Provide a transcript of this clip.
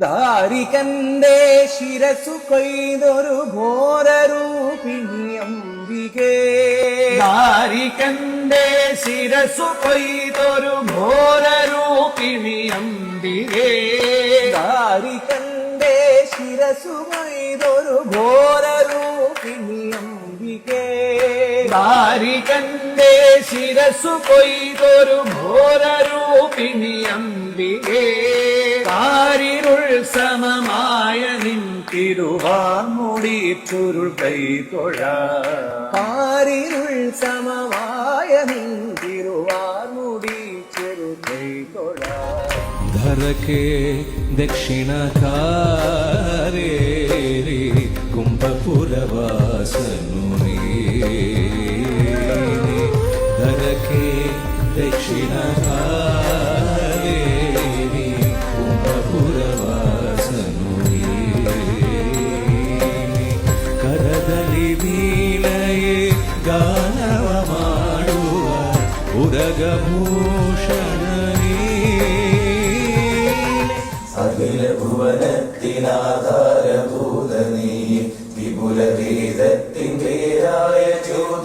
ദാരികന്റെ ശിരസു കൊയ്തൊരു ഘോരരൂപിണി അംബികേ. ദാരികന്റെ ശിരസു കൊയ്തൊരു ഘോരരൂപിണി അംബികേ. ദാരികന്റെ ശിരസു കൊയ്തൊരു ഘോരരൂപിണി അംബികേ. ദാരികന്റെ ശിരസു കൊയ്തൊരു ഘോരരൂപിണി അംബികേ. കാരിരുൾ സമമായ നിൻ തിരുവാർമുടി ചുരുൾ കൈതൊഴ. കാരിരുൾ സമമായ നിൻ തിരുവാർമുടി ചുരുൾ കൈതൊഴ. ധരകേ ദക്ഷിണകാരേ കുംഭപുരവാസനു ധരകേ ദക്ഷിണകാരേ കുംഭപുരവാസനു കരദലി വീണയെ ഗാനವ ಮಾಡುವ ഉരഗഭൂഷണനീ. അഖില ഭുവനത്തിനാധാരഭൂതനീ വിപുല വേദത്തിൻ പേരായ ജ്യോതി